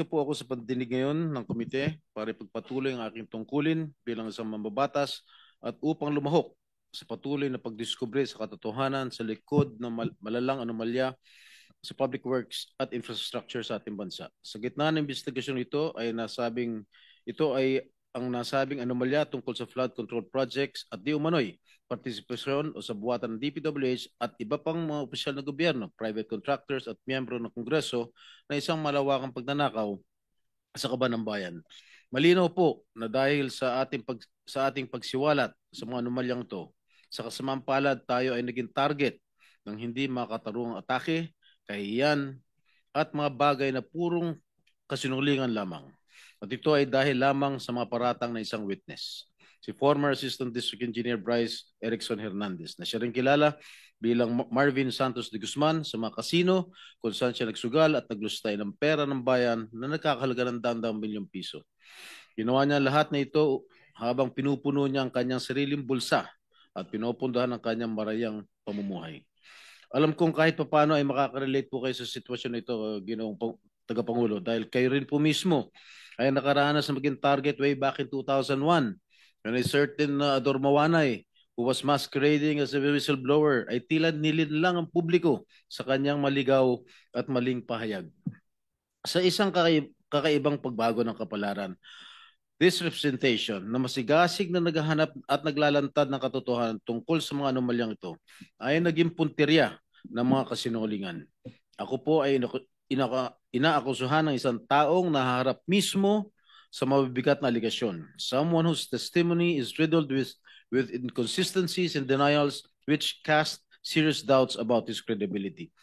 Narito po ako sa pagdinig ngayon ng komite para ipagpatuloy ang aking tungkulin bilang isang mambabatas at upang lumahok sa patuloy na pagdiskubre sa katotohanan sa likod ng malalang anomalya sa public works at infrastructure sa ating bansa. Sa gitna ng investigasyon ito ay ang nasabing anomalya tungkol sa flood control projects at di umano'y partisipasyon o sa buwatan ng DPWH at iba pang mga opisyal na gobyerno, private contractors at miyembro ng Kongreso na isang malawakang pagnanakaw sa kaban ng bayan. Malinaw po na dahil sa ating pagsiwalat sa mga anomalyang ito, sa kasamang palad tayo ay naging target ng hindi makatarungang atake, kahihiyan at mga bagay na purong kasinungalingan lamang. At ito ay dahil lamang sa mga paratang na isang witness, si former Assistant District Engineer Bryce Erickson Hernandez, na siya rin kilala bilang Marvin Santos de Guzman sa mga kasino kung saan siya nagsugal at naglustay ng pera ng bayan na nagkakahalaga ng daang milyong piso. Ginawa niya lahat na ito habang pinupuno niya ang kanyang sariling bulsa at pinupundahan ang kanyang marayang pamumuhay. Alam kong kahit paano ay makaka-relate po kayo sa sitwasyon na ito, Ginoong Tagapangulo, dahil kayo rin po mismo ay nakaranas na maging target way back in 2001 when a certain Ador Mawanay who was masquerading as a whistleblower ay tila nilin lang ang publiko sa kanyang maligaw at maling pahayag. Sa isang kakaibang pagbago ng kapalaran, this representation na masigasig na naghahanap at naglalantad ng katotohanan tungkol sa mga anomalyang ito ay naging puntirya ng mga kasinungalingan. Ako po ay inaakusuhan ng isang taong nahaharap mismo sa mabibigat na aligasyon. Someone whose testimony is riddled with inconsistencies and denials which cast serious doubts about his credibility.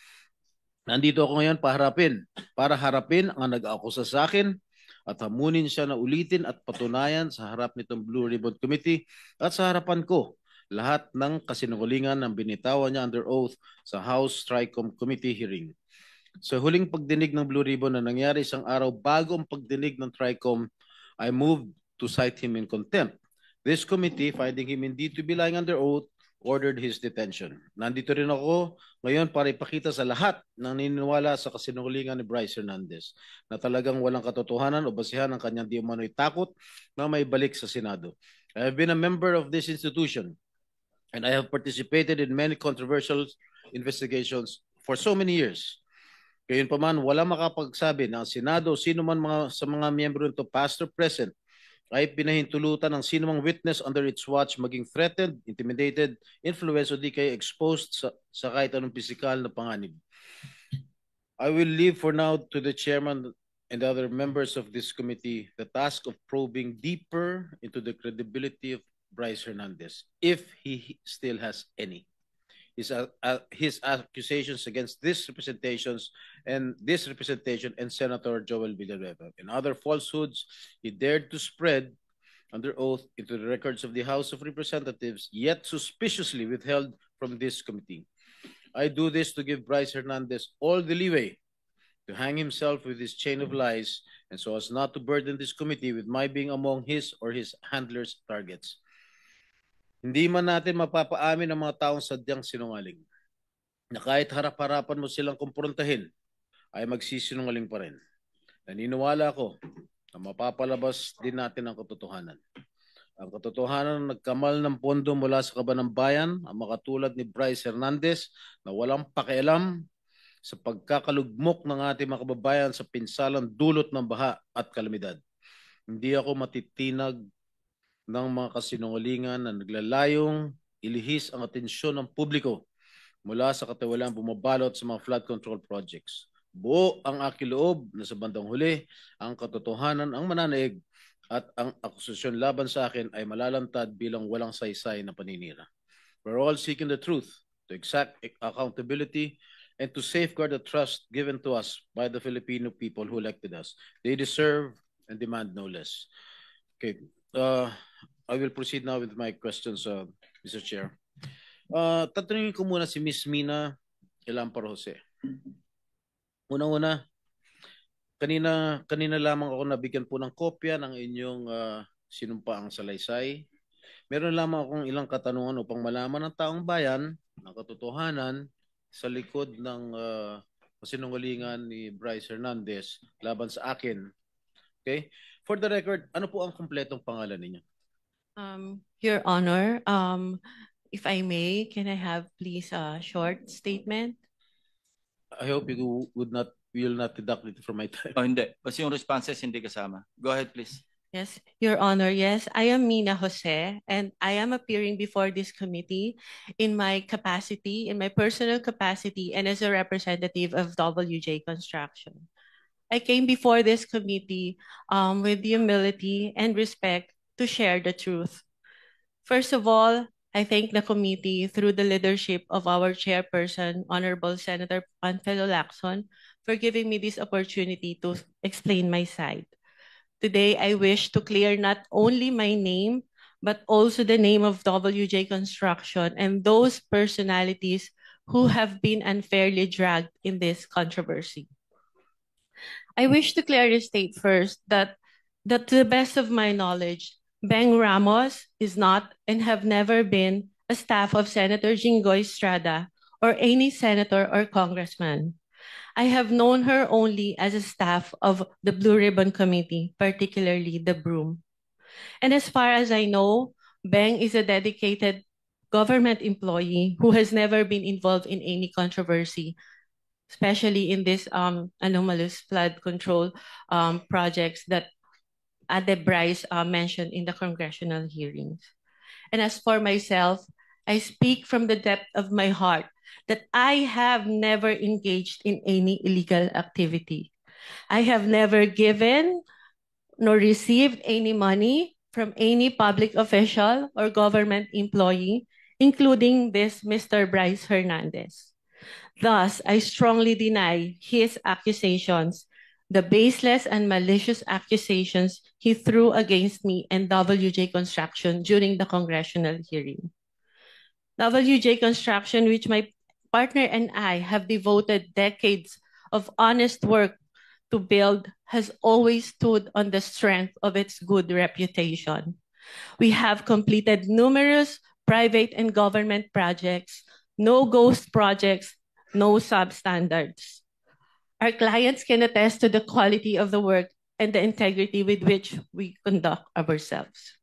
Nandito ako ngayon para harapin ang nag-aakusa sa akin at hamunin siya na ulitin at patunayan sa harap nitong Blue Ribbon Committee at sa harapan ko lahat ng kasinungalingan ng binitawan niya under oath sa House Tricom Committee hearing. Sa huling pagdinig ng Blue Ribbon na nangyari isang araw bago ang pagdinig ng Tricom, I moved to cite him in contempt. This committee, finding him indeed to be lying under oath, ordered his detention. Nandito rin ako ngayon para ipakita sa lahat ng naniniwala sa kasinungalingan ni Bryce Hernandez na talagang walang katotohanan o basihan ang kanyang di umano'y takot na may balik sa Senado. I have been a member of this institution and I have participated in many controversial investigations for so many years. Gayunpaman, wala makapagsabi na ang Senado, sino man sa mga miyembro nito, past or present, ay pinahintulutan ng sino mang witness under its watch maging threatened, intimidated, influenced o di kaya exposed sa kahit anong pisikal na panganib. I will leave for now to the chairman and other members of this committee the task of probing deeper into the credibility of Bryce Hernandez, if he still has any. His accusations against this representation and Senator Joel Villanueva and other falsehoods he dared to spread under oath into the records of the House of Representatives, yet suspiciously withheld from this committee. I do this to give Bryce Hernandez all the leeway to hang himself with his chain of lies and so as not to burden this committee with my being among his or his handlers' targets. Hindi man natin mapapaamin ang mga taong sadyang sinungaling na kahit harap-harapan mo silang kumprontahin ay magsisinungaling pa rin. Naniniwala ako na mapapalabas din natin ang katotohanan. Ang katotohanan na nagkamal ng pondo mula sa kaban ng bayan ang makatulad ni Bryce Hernandez na walang pakialam sa pagkakalugmok ng ating mga kababayan sa pinsalang dulot ng baha at kalamidad. Hindi ako matitinag ng mga kasinungalingan na naglalayong ilihis ang atensyon ng publiko mula sa katiwalaan bumabalot sa mga flood control projects. Buo ang aking loob na sa bandang huli, ang katotohanan ang mananaig at ang akusasyon laban sa akin ay malalantad bilang walang saysay na paninira. We're all seeking the truth, to exact accountability, and to safeguard the trust given to us by the Filipino people who elected us. They deserve and demand no less. Okay. I will proceed now with my questions, Mr. Chair. Tatanungin ko muna si Ms. Mina Elampar Jose. Unang-una, kanina lamang ako nabigyan po ng kopya ng inyong sinumpaang salaysay. Meron lamang akong ilang katanungan upang malaman ng taong bayan ang katotohanan sa likod ng kasinungalingan ni Bryce Hernandez laban sa akin. Okay? For the record, ano po ang kumpletong pangalan ninyo? Your Honor, if I may, can I have please a short statement? I hope you will not deduct it from my time. Oh, hindi. Kasi yung responses hindi kasama. Go ahead, please. Yes, Your Honor. Yes, I am Mina Jose, and I am appearing before this committee in my capacity, in my personal capacity, and as a representative of WJ Construction. I came before this committee with humility and respect to share the truth. First of all, I thank the committee through the leadership of our chairperson, Honorable Senator Panfilo Lacson, for giving me this opportunity to explain my side. Today, I wish to clear not only my name, but also the name of WJ Construction and those personalities who have been unfairly dragged in this controversy. I wish to clearly state first that to the best of my knowledge, Beng Ramos is not and have never been a staff of Senator Jinggoy Estrada or any senator or congressman. I have known her only as a staff of the Blue Ribbon Committee, particularly the Broom. And as far as I know, Beng is a dedicated government employee who has never been involved in any controversy, especially in this anomalous flood control projects that Ade Bryce mentioned in the congressional hearings. And as for myself, I speak from the depth of my heart that I have never engaged in any illegal activity. I have never given nor received any money from any public official or government employee, including this Mr. Bryce Hernandez. Thus, I strongly deny his accusations, the baseless and malicious accusations he threw against me and WJ Construction during the congressional hearing. WJ Construction, which my partner and I have devoted decades of honest work to build, has always stood on the strength of its good reputation. We have completed numerous private and government projects, no ghost projects, no substandards. Our clients can attest to the quality of the work and the integrity with which we conduct ourselves.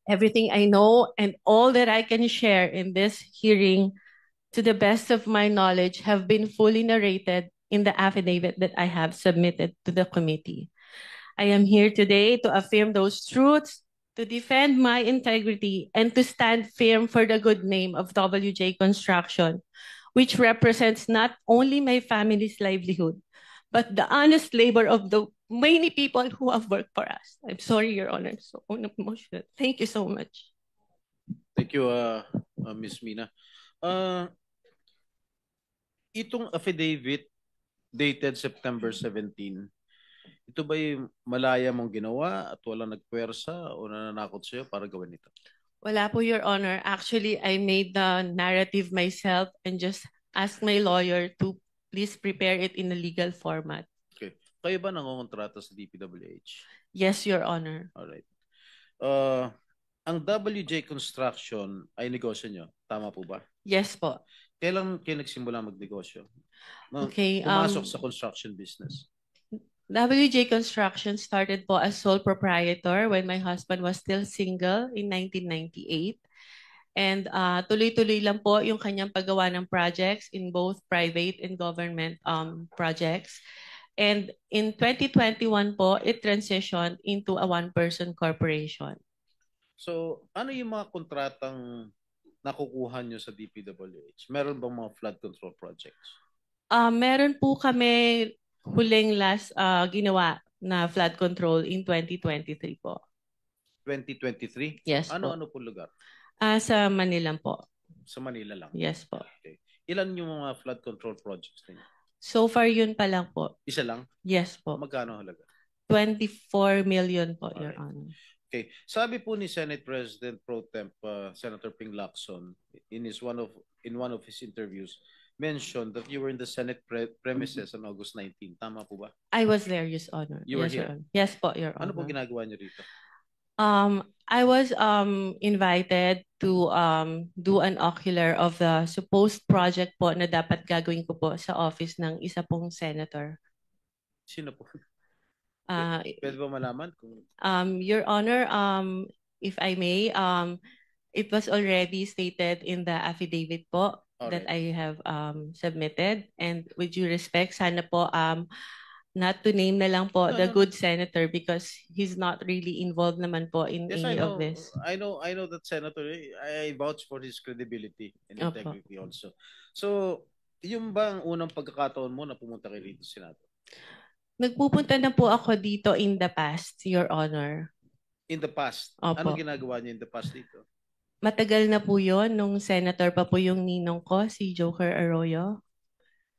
Everything I know and all that I can share in this hearing, to the best of my knowledge, have been fully narrated in the affidavit that I have submitted to the committee. I am here today to affirm those truths, to defend my integrity, and to stand firm for the good name of WJ Construction, which represents not only my family's livelihood, but the honest labor of the many people who have worked for us. I'm sorry, Your Honor, so emotional. Thank you so much. Thank you, Ms. Mina. Itong affidavit dated September 17, ito ba'y malaya mong ginawa at walang nagpwersa o nananakot sa'yo para gawin ito? Wala po, Your Honor. Actually, I made the narrative myself and just asked my lawyer to please prepare it in a legal format. Okay. Kayo ba nangongontrata sa DPWH? Yes, Your Honor. Alright. Ang WJ Construction ay negosyo nyo. Tama po ba? Yes po. Kailan kayo nagsimula magnegosyo? Okay. Pumasok sa construction business? WJ Construction started po as sole proprietor when my husband was still single in 1998. And tuloy-tuloy lang po yung kanyang paggawa ng projects in both private and government projects. And in 2021 po, it transitioned into a one-person corporation. So, ano yung mga kontratang nakukuha nyo sa DPWH? Meron bang mga flood control projects? Meron po kami huling last ginawa na flood control in 2023 po. 2023? Yes po. Ano po lugar? Sa Manila po. Sa Manila lang? Yes po. Okay. Ilan yung mga flood control projects ninyo? So far yun pa lang po. Isa lang? Yes po. Magkano halaga? 24 million po, Your Honor. Okay. Sabi po ni Senate President Pro Temp Senator Ping Lacson in one of his interviews mentioned that you were in the Senate premises on August 19. Tama po ba? I was there, Your Honor. You were yes, here? Your Honor. Yes po, Your Ano Honor. po ginagawa niyo rito? I was invited to do an ocular of the supposed project po na dapat gagawin ko po sa office ng isa pong senator. Sino po? Uh, Pwede ba malaman kung Your Honor, if I may, it was already stated in the affidavit po that I have submitted, and with due respect, sana po not to name na lang po the good senator because he's not really involved naman po in Yes, any of this. I know that Senator. I vouch for his credibility and Opo. integrity also. So, yung ba ang unang pagkakataon mo na pumunta kayo dito sa Senado? Nagpupunta na po ako dito in the past, Your Honor. In the past? Opo. Ano ginagawa niyo in the past dito? Matagal na po yon nung senator pa po yung ninong ko, si Joker Arroyo.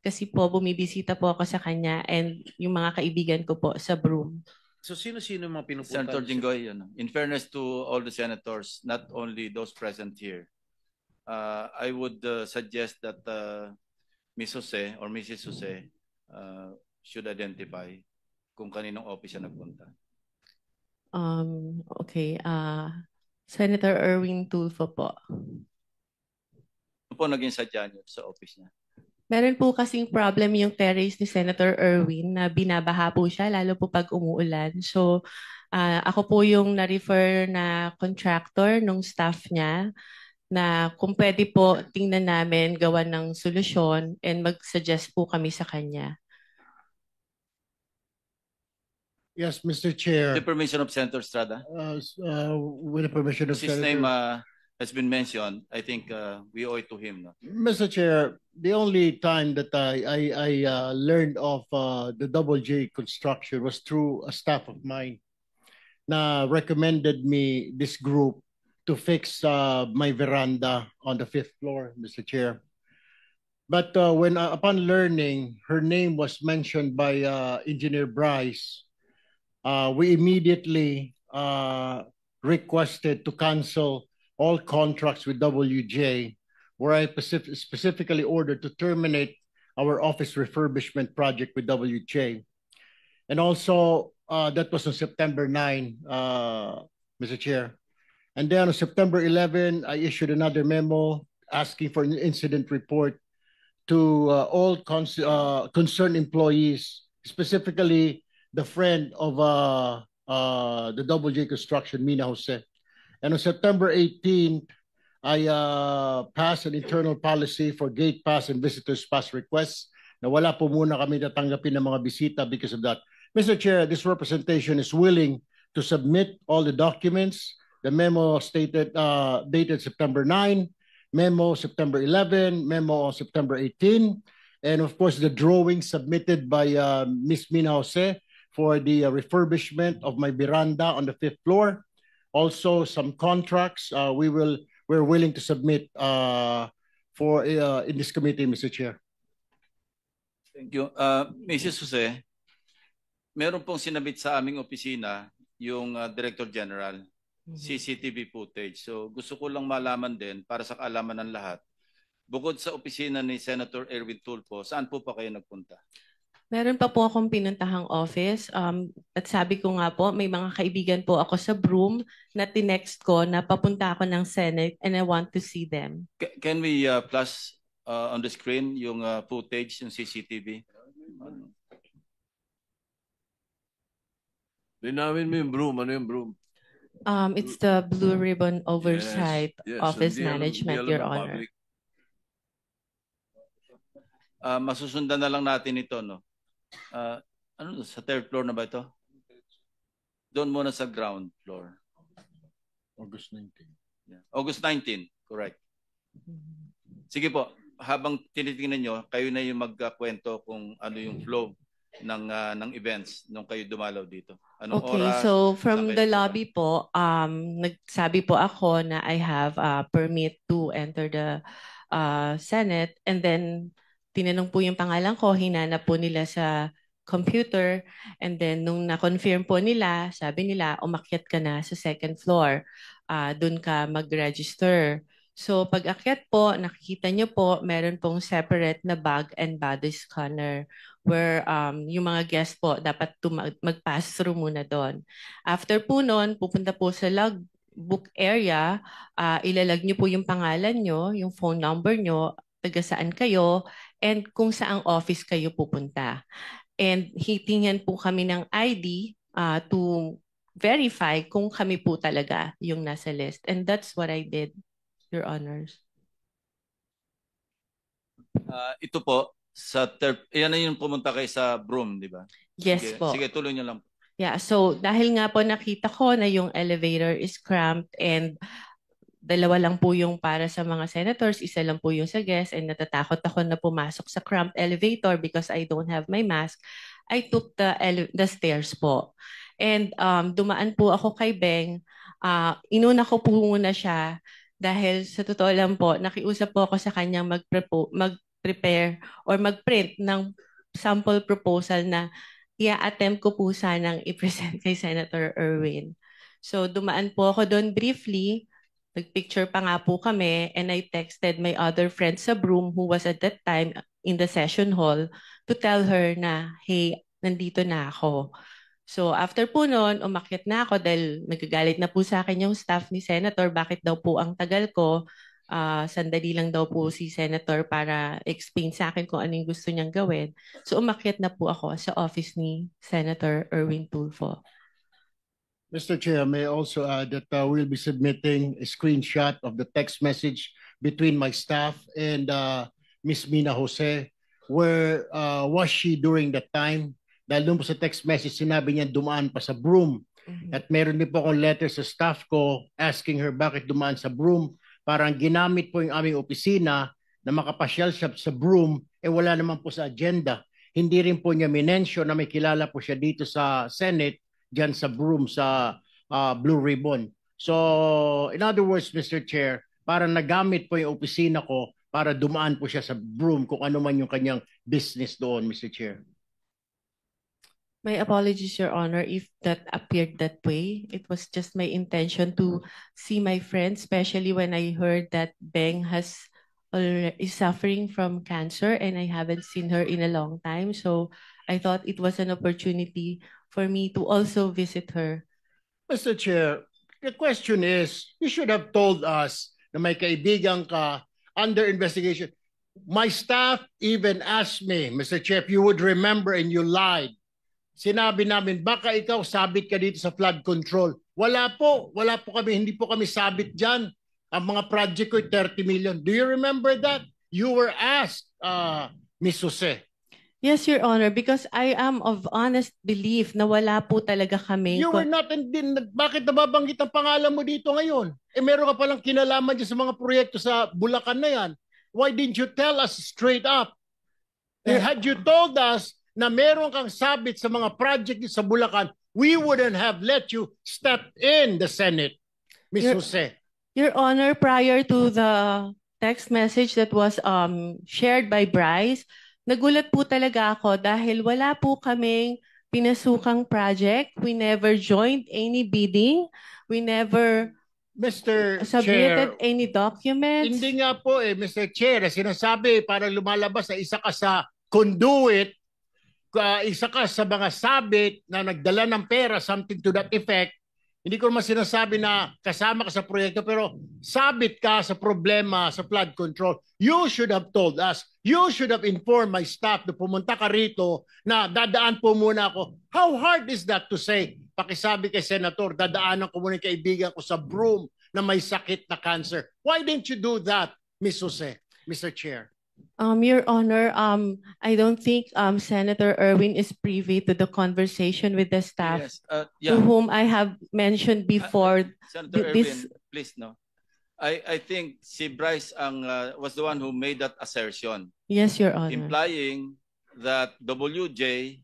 Kasi po bumibisita po ako sa kanya and yung mga kaibigan ko po sa Broome. So sino-sino yung mga pinupunta? Senator Jinggoy, in fairness to all the senators, not only those present here, I would suggest that Ms. Jose or Mrs. Jose should identify kung kaninong office siya nagpunta. Okay. Senator Erwin Tulfo po. Ano po naging sadya niyo sa office niya? Meron po kasing problem yung terrace ni Senator Erwin na binabaha po siya lalo po pag umuulan. So ako po yung na-refer na contractor nung staff niya na kung pwede po tingnan namin gawa ng solusyon and mag-suggest po kami sa kanya. Yes, Mr. Chair. With the permission of Senator Estrada? With the permission of His Senator. name has been mentioned. I think we owe it to him. No? Mr. Chair, the only time that I learned of the Double J construction was through a staff of mine na recommended me this group to fix my veranda on the 5th floor, Mr. Chair. But when upon learning her name was mentioned by Engineer Bryce, we immediately requested to cancel all contracts with WJ, where I specifically ordered to terminate our office refurbishment project with WJ. And also, that was on September 9, Mr. Chair. And then on September 11, I issued another memo asking for an incident report to all concerned employees, specifically the friend of the Double J Construction, Mina Jose. And on September 18th, I passed an internal policy for gate pass and visitors pass requests na wala po muna kami tatanggapin ng mga bisita because of that. Mr. Chair, this representation is willing to submit all the documents. The memo stated dated September 9, memo September 11, memo on September 18, and of course the drawing submitted by Ms. Mina Jose for the refurbishment of my veranda on the 5th floor. Also, some contracts we're willing to submit for in this committee, Mr. Chair. Thank you. Mrs. Jose, meron pong sinabit sa aming opisina yung Director General, CCTV footage. So gusto ko lang malaman din para sa kaalaman ng lahat. Bukod sa opisina ni Senator Erwin Tulfo, saan po pa kayo nagpunta? Meron pa po akong pinuntahang office. At sabi ko nga po, may mga kaibigan po ako sa Broome na tinext ko na papunta ako ng Senate and I want to see them. Can we flash on the screen yung footage, yung CCTV? Linawin mo yung Broome. Ano yung Broome? It's the Blue Ribbon Oversight Yes, Office hindi Management, alam Your ng Honor. public. Masusundan na lang natin ito, no? Ano, sa 3rd floor na ba ito? Doon muna sa ground floor. August 19. Yeah. August 19, correct. Sige po, habang tinitingnan nyo, kayo na yung magkwento kung ano yung flow ng events nung kayo dumalaw dito. Anong Okay, oras? so from saan the kayo lobby po, nagsabi po ako na I have a permit to enter the Senate, and then tinanong po yung pangalan ko, hinanap po nila sa computer, and then nung na-confirm po nila, sabi nila, umakyat ka na sa 2nd floor, doon ka mag-register. So pag akyat po, nakikita nyo po, meron pong separate na bag and body scanner where yung mga guests po dapat mag-pass through muna doon. After po noon, pupunta po sa logbook area, ilalag nyo po yung pangalan nyo, yung phone number nyo, taga saan kayo, and kung saang office kayo pupunta. And hitingnan po kami ng ID to verify kung kami po talaga yung nasa list. And that's what I did, Your Honors. Ito po, yan na yung pumunta kayo sa Broome, di ba? Yes Sige, po. sige, tuloy nyo lang. Yeah, so dahil nga po nakita ko na yung elevator is cramped and dalawa lang po yung para sa mga senators, isa lang po yung sa guests, and natatakot ako na pumasok sa cramped elevator because I don't have my mask, I took the stairs po. And dumaan po ako kay Beng, inuna ko po muna siya dahil sa totoo lang po, nakiusap po ako sa kanyang mag-prepare or mag-print ng sample proposal na i-attempt ko po sanang i-present kay Senator Erwin. So dumaan po ako doon briefly, nagpicture pa nga po kami, and I texted my other friend sa Broome who was at that time in the session hall to tell her na, hey, nandito na ako. So after po noon, umakyat na ako dahil nagagalit na po sa akin yung staff ni Senator, bakit daw po ang tagal ko. Sandali lang daw po si Senator para explain sa akin kung ano yung gusto niyang gawin. So umakyat na po ako sa office ni Senator Erwin Tulfo. Mr. Chair, may I also add that we'll be submitting a screenshot of the text message between my staff and Ms. Mina Jose. Where was she during that time? Dahil doon po sa text message, sinabi niya dumaan pa sa Broome. At meron din po akong letter sa staff ko asking her bakit dumaan sa Broome. Parang ginamit po yung aming opisina na makapasyal siya sa Broome, wala naman po sa agenda. Hindi rin po niya minensyon na may kilala po siya dito sa Senate, dyan sa Broome, sa Blue Ribbon. So, in other words, Mr. Chair, parang nagamit po yung opisina ko para dumaan po siya sa Broome kung ano man yung kanyang business doon, Mr. Chair. My apologies, Your Honor, if that appeared that way. It was just my intention to see my friend, especially when I heard that Beng is suffering from cancer and I haven't seen her in a long time. So I thought it was an opportunity for me to also visit her. Mr. Chair, the question is, you should have told us na may kaibigan ka under investigation. My staff even asked me, Mr. Chair, if you would remember and you lied. Sinabi namin, baka ikaw sabit ka dito sa flood control. Wala po kami, hindi po kami sabit dyan. Ang mga project ko, 30 million. Do you remember that? You were asked, Ms. Jose. Yes, Your Honor, because I am of honest belief na wala po talaga kami. You were not, bakit nababanggit ang pangalan mo dito ngayon? Meron ka palang kinalaman dyan sa mga proyekto sa Bulacan na yan. Why didn't you tell us straight up? Had you told us na meron kang sabit sa mga project sa Bulacan, we wouldn't have let you step in the Senate, Ms. Jose. Your Honor, prior to the text message that was shared by Bryce, nagulat po talaga ako dahil wala po kaming pinasukang project. We never joined any bidding. We never submitted any documents. Hindi nga po Mr. Chair, sinasabi parang lumalabas na isa ka sa conduit, isa ka sa mga sabit na nagdala ng pera, something to that effect. Hindi ko naman sinasabi na kasama ka sa proyekto, pero sabit ka sa problema sa flood control. You should have told us. You should have informed my staff na pumunta ka rito na dadaan po muna ako. How hard is that to say? Pakisabi kay Senator, dadaanan ko muna yung kaibigan ko sa Broome na may sakit na cancer. Why didn't you do that, Ms. Jose, Mr. Chair? Your Honor, I don't think Senator Erwin is privy to the conversation with the staff to whom I have mentioned before. Senator Erwin, please no. I think si Bryce was the one who made that assertion. Yes, Your Honor. Implying that WJ/Beng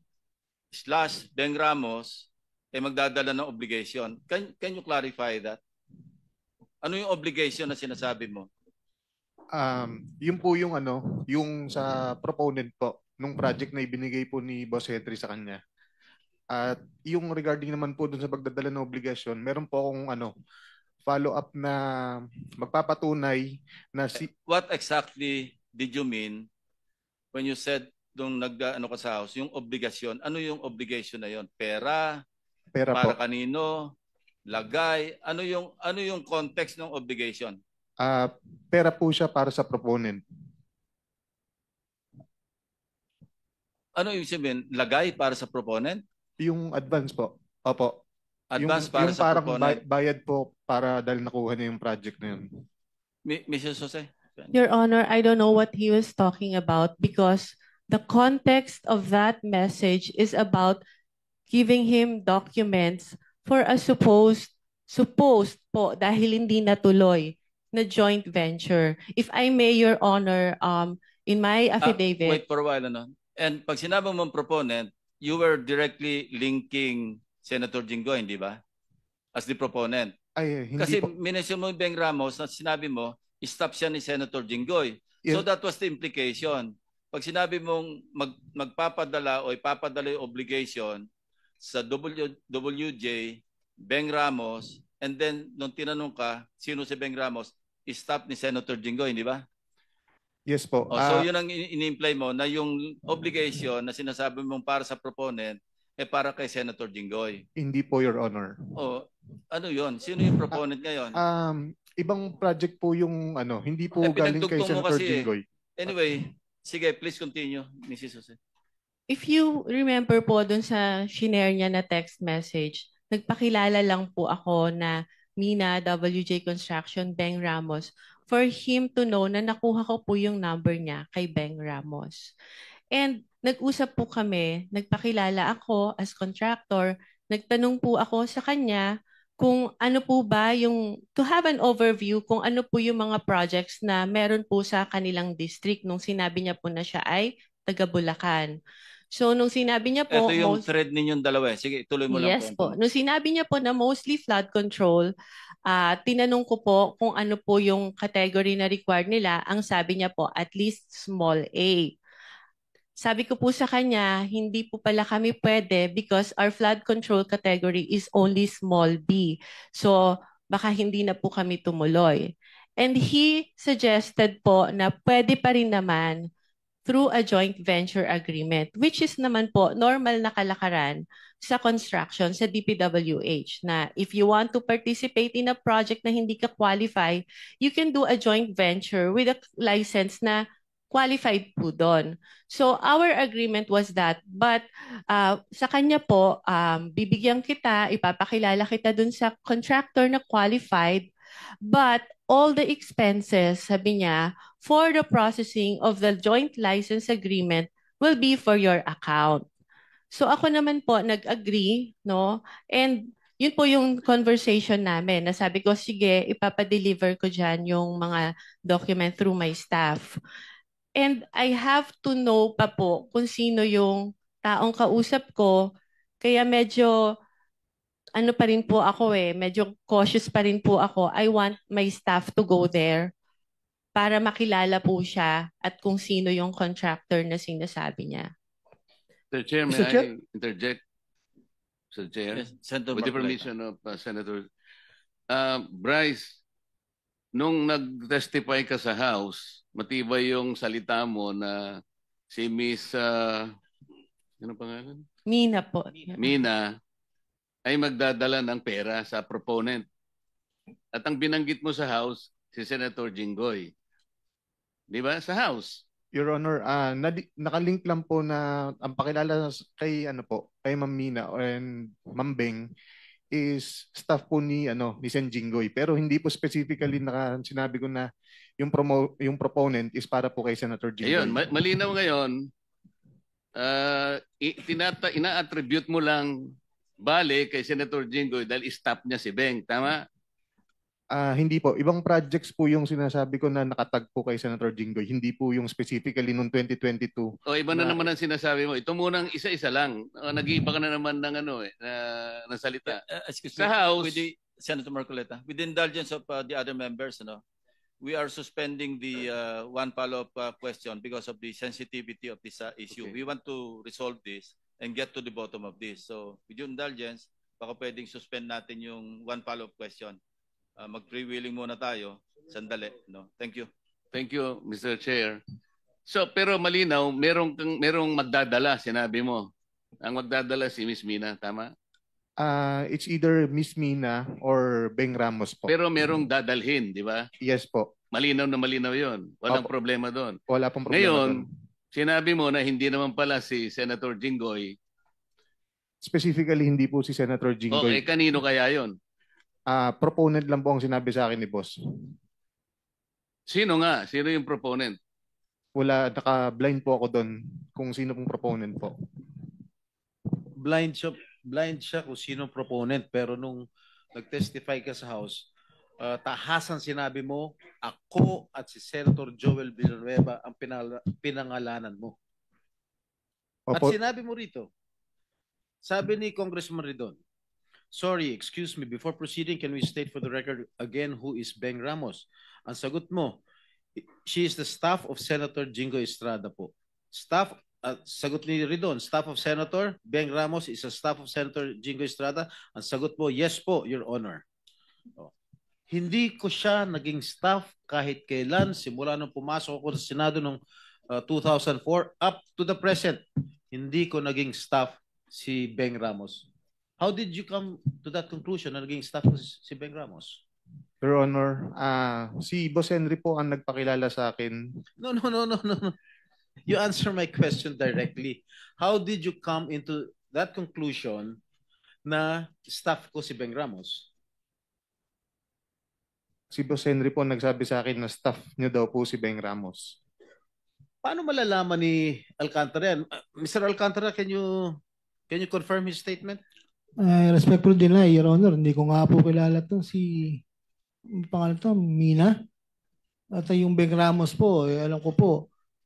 Ramos magdadala ng obligation. Can you clarify that? Ano yung obligation na sinasabi mo? Yun po yung yung sa proponent po nung project na ibinigay po ni Boss Henry sa kanya. At yung regarding naman po dun sa pagdadala ng obligasyon, meron po akong follow-up na magpapatunay na What exactly did you mean when you said nung ano ka sa house, yung obligasyon? Ano yung obligation na yon? Pera, pera po. para kanino, lagay, ano yung context ng obligation? Pera po siya para sa proponent. Ano ibig sabihin? Lagay para sa proponent? Yung advance po. Opo. Advance yung, para yung sa parang proponent? bayad po para dahil nakuha niya yung project na yun. Mrs. Jose? Your Honor, I don't know what he was talking about because the context of that message is about giving him documents for a supposed po dahil hindi natuloy na joint venture. If I may, Your Honor, in my affidavit. Wait for a while, ano? And pag sinabi mong proponent, you were directly linking Senator Jinggoy, hindi ba? As the proponent. Ay, hindi Kasi po. minention mo yung Beng Ramos na sinabi mo, stop siya ni Senator Jinggoy. So Yes. that was the implication. Pag sinabi mong magpapadala o ipapadala yung obligation sa WJ, Beng Ramos, and then nung tinanong ka, sino si Beng Ramos, stop ni Senator Jinggoy, hindi ba? Yes po. So yun ang in-imply mo na yung obligation na sinasabi mong para sa proponent para kay Senator Jinggoy. Hindi po, Your Honor. Ano yun? Sino yung proponent ngayon? Ibang project po yung hindi po galing kay pinagdugtong mo Senator kasi Jinggoy. Anyway, sige, please continue, Mrs. Jose. If you remember po dun sa shinare niya na text message, nagpakilala lang po ako na Mina, WJ Construction, Beng Ramos, for him to know na nakuha ko po yung number niya kay Beng Ramos. And nag-usap po kami, nagpakilala ako as contractor, nagtanong po ako sa kanya kung ano po ba yung, to have an overview kung ano po yung mga projects na meron po sa kanilang district nung sinabi niya po na siya ay taga Bulacan. So, nung sinabi niya po... Ito yung thread ninyong dalawa. Sige, tuloy mo lang. Yes po. Nung sinabi niya po na mostly flood control, tinanong ko po kung ano po yung category na required nila. Ang sabi niya po, at least small A. Sabi ko po sa kanya, hindi po pala kami pwede because our flood control category is only small B. So, baka hindi na po kami tumuloy. And he suggested po na pwede pa rin naman through a joint venture agreement, which is naman po normal na kalakaran sa construction sa DPWH na if you want to participate in a project na hindi ka qualify, you can do a joint venture with a license na qualified po doon. So our agreement was that, but sa kanya po, bibigyan kita, ipapakilala kita dun sa contractor na qualified, but all the expenses, sabi niya, for the processing of the joint license agreement will be for your account. So ako naman po nag-agree, no? And yun po yung conversation namin. Nasabi ko, sige, ipapadeliver ko dyan yung mga document through my staff. And I have to know pa po kung sino yung taong kausap ko. Kaya medyo ano pa rin po ako medyo cautious pa rin po ako. I want my staff to go there para makilala po siya at kung sino yung contractor na sinasabi niya. Mr. Chair, may Mr. Chair? I interject? Mr. Chair, Yes, Senator with the Marcoleta. permission of Senator Bryce, nung nag-testify ka sa House, matibay yung salita mo na si Miss, ano pangalan? Mina po. Mina, ay magdadala ng pera sa proponent. At ang binanggit mo sa House, si Senator Jinggoy. Di ba? Sa House. Your Honor, nakalink lang po na ang pakilala kay kay Ma'am Mina and Ma'am Beng is staff po ni Sen Jinggoy, pero hindi po specifically sinabi ko na yung proponent is para po kay Senator Jinggoy. Ayun, malinaw ngayon, ina-attribute mo lang bale kay Senator Jinggoy dahil stop niya si Beng, tama? Hindi po. Ibang projects po yung sinasabi ko na nakatag po kay Senator Jinggoy. Hindi po yung specifically noong 2022. O iba na naman ang sinasabi mo. Ito munang isa-isa lang. Nag-iiba ka na naman ng ng salita. Excuse Sa me, House, Senator Marcoleta, with the indulgence of the other members, we are suspending the one follow-up question because of the sensitivity of this issue. Okay. We want to resolve this and get to the bottom of this. So, with your indulgence, baka pwedeng suspend natin yung one follow-up question mag-freewheeling muna tayo. Sandali, no? Thank you. Thank you, Mr. Chair. So, pero malinaw, merong magdadala, sinabi mo. Ang magdadala si Miss Mina, tama? It's either Miss Mina or Beng Ramos po. Pero merong dadalhin, di ba? Yes po. Malinaw na malinaw yon. Walang Opo. problema doon. Wala pong problema Ngayon, doon. sinabi mo na hindi naman pala si Senator Jinggoy. Specifically, hindi po si Senator Okay, Jinggoy. kanino kaya yon? Proponent lang po ang sinabi sa akin ni boss. Sino nga? Sino yung proponent? Wala, naka-blind po ako doon kung sino pong proponent po. Blind siya kung sino proponent, pero nung nag-testify ka sa House, tahasan sinabi mo, ako at si Senator Joel Villanueva ang pinangalanan mo. At Opo, sinabi mo rito, sabi ni Congressman Ridon, sorry, excuse me, before proceeding, can we state for the record again who is Beng Ramos? Ang sagot mo, she is the staff of Senator Jingo Estrada po. Sagot ni Ridon, staff of Senator Beng Ramos is a staff of Senator Jingo Estrada. Ang sagot mo, yes po, Your Honor. Oh. Hindi ko siya naging staff kahit kailan, simula nung pumasok ako sa Senado noong 2004 up to the present. Hindi ko naging staff si Beng Ramos. How did you come to that conclusion na naging staff ko si Beng Ramos? Your Honor, si Boss Henry po ang nagpakilala sa akin. No. You answer my question directly. How did you come into that conclusion na staff ko si Beng Ramos? Si Boss Henry po ang nagsabi sa akin na staff niyo daw po si Beng Ramos. Paano malalaman ni Alcantara yan? Mr. Alcantara, can you confirm his statement? Respectful deny, Your Honor. Hindi ko nga po kilala itong pangalan to, Mina. At yung Beng Ramos po, alam ko po,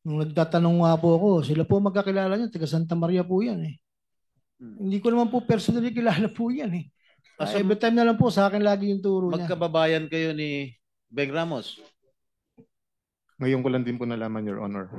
nung nagtatanong nga po ako, sila po magkakilala niya, taga Santa Maria po yan eh. Hindi ko naman po personally kilala po yan eh. Every time na lang po, sa akin lagi yung turo niya. Magkababayan kayo ni Beng Ramos? Ngayon ko lang din po nalaman, Your Honor.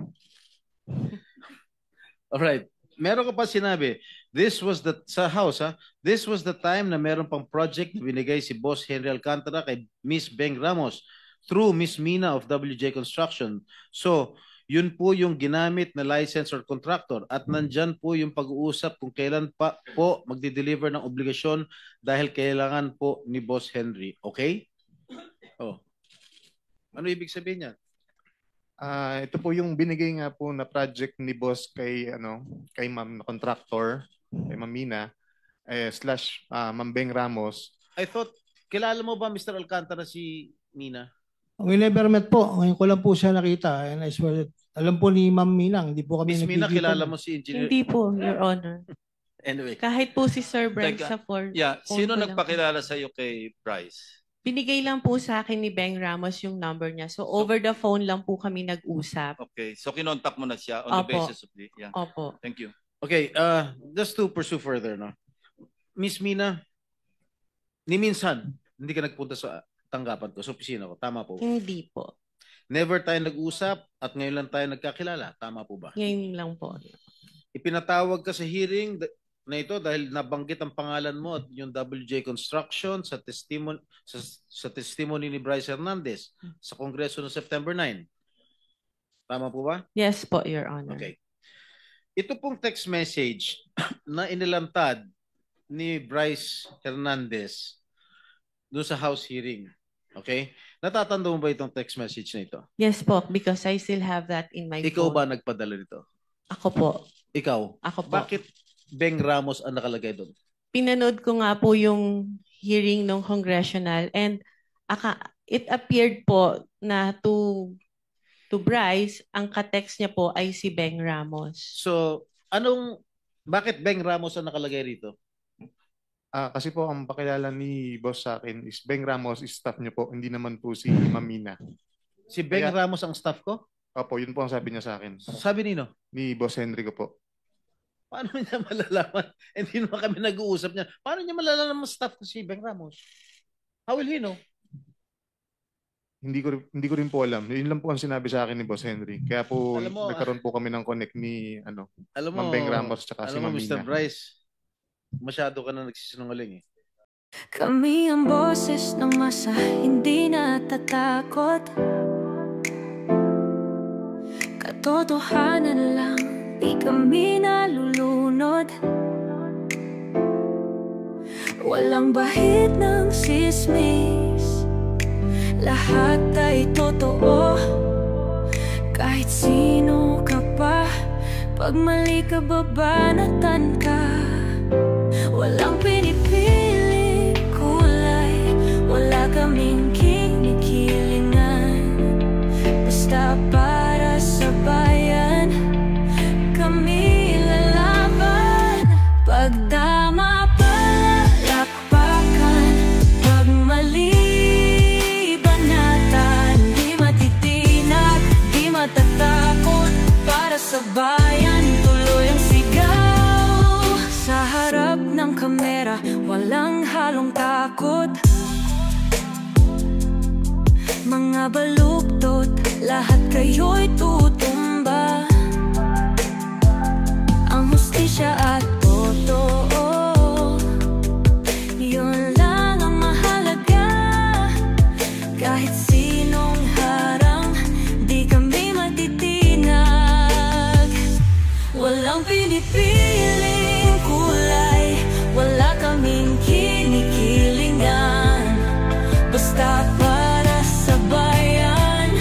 Alright. Meron ka pa sinabi, this was the, sa House this was the time na meron pang project na binigay si Boss Henry Alcantara kay Miss Beng Ramos through Miss Mina of WJ Construction. So, yun po yung ginamit na license or contractor at nandyan po yung pag-uusap kung kailan pa po magdi-deliver ng obligasyon dahil kailangan po ni Boss Henry. Okay? Oh. Ano ibig sabihin niya? Ito po yung binigay nga po na project ni boss kay kay Ma'am na contractor, kay Ma'am Mina slash Ma'am Beng Ramos. I thought, kilala mo ba Mr. Alcantara si Mina? We never met po. Ngayon ko lang po siya nakita. And I swear, alam po ni Ma'am Minang, hindi po kami Miss Mina, nagkikita. kilala mo si Engineer? Hindi po, Your Honor. Anyway. Kahit po si Sir Brent Teka, sa phone. Yeah, phone sino ko lang nagpakilala sa iyo kay Bryce? Binigay lang po sa akin ni Beng Ramos yung number niya. So over the phone lang po kami nag-usap. Okay, so kinontak mo na siya on the Opo. basis of the Opo. Thank you. Okay, just to pursue further, no? Miss Mina, ni minsan, hindi ka nagpunta sa tanggapan ko, sa opisina ko. Tama po. Hindi po. Never tayo nag-usap at ngayon lang tayo nagkakilala. Tama po ba? Ngayon lang po. Ipinatawag ka sa hearing na ito dahil nabanggit ang pangalan mo at yung WJ Construction sa testimony ni Bryce Hernandez sa Kongreso noong September 9. Tama po ba? Yes po, Your Honor. Okay. Ito pong text message na inilantad ni Bryce Hernandez doon sa House hearing. Okay? Natatanda mo ba itong text message na ito? Yes po, because I still have that in my Ikaw phone. ba nagpadala nito? Ako po. Ikaw? Ako po. Bakit Beng Ramos ang nakalagay doon? Pinanood ko nga po yung hearing ng congressional and it appeared po na to Bryce, ang ka-text niya po ay si Beng Ramos. So, bakit Beng Ramos ang nakalagay rito? Kasi po ang pakilala ni boss sa akin is Beng Ramos is staff niyo po, hindi naman po si Ma'am Mina. Si Beng Kaya- Ramos ang staff ko? Opo, yun po ang sabi niya sa akin. Sabi nino? Ni Boss Henry ko po. Paano niya malalaman? Hindi naman kami nag-uusap niya. Paano niya malalaman staff ko si Beng Ramos? How will he know? Hindi ko rin po alam. Yun lang po ang sinabi sa akin ni Boss Henry. Kaya po Alam mo, nagkaroon po kami ng connect ni Alam mo, Ma'am Beng Ramos tsaka si alam mo, Ma'am Mr. Mina. Bryce, masyado ka na nagsisinungaling eh. Kami ang boses ng masa, hindi natatakot. Katotohanan lang, di kami nalulunod. Walang bahid ng sismis, lahat ay totoo. Kahit sino ka pa, pag mali ka babanatan ka. Walang pinipili kulay, wala kaming kinikilingan. Basta para sa bayan, kami lalaban. Pagtama palakpakan, pag mali banatan. Di matitinag, di matatakot, para sa bayan tuloy ang sigaw. Sa harap ng kamera, walang halong takot. Mga baluktot, lahat kayo'y tutumba. Ang hustisya at totoo, yun lang ang mahalaga. Kahit sinong harang, di kami matitinag. Walang pinipiling kulay, wala kaming kinikilingan. Basta para sa bayan,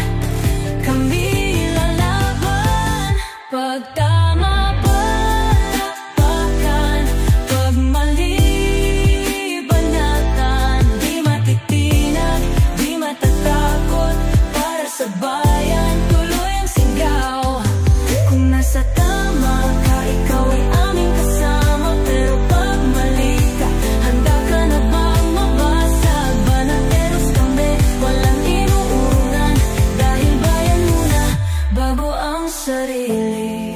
kami lalaban. Pagtama palakpakan, pag mali banatan. Di matitinag, di matatakot, para sa bayan tuloy ang sigaw. Kung nasa tama ka, ikaw ay aming kasama. Pero pag mali ka, handa ka na bang mabasag? Banateros kami, walang inuunan. Dahil bayan muna, bago ang sarili.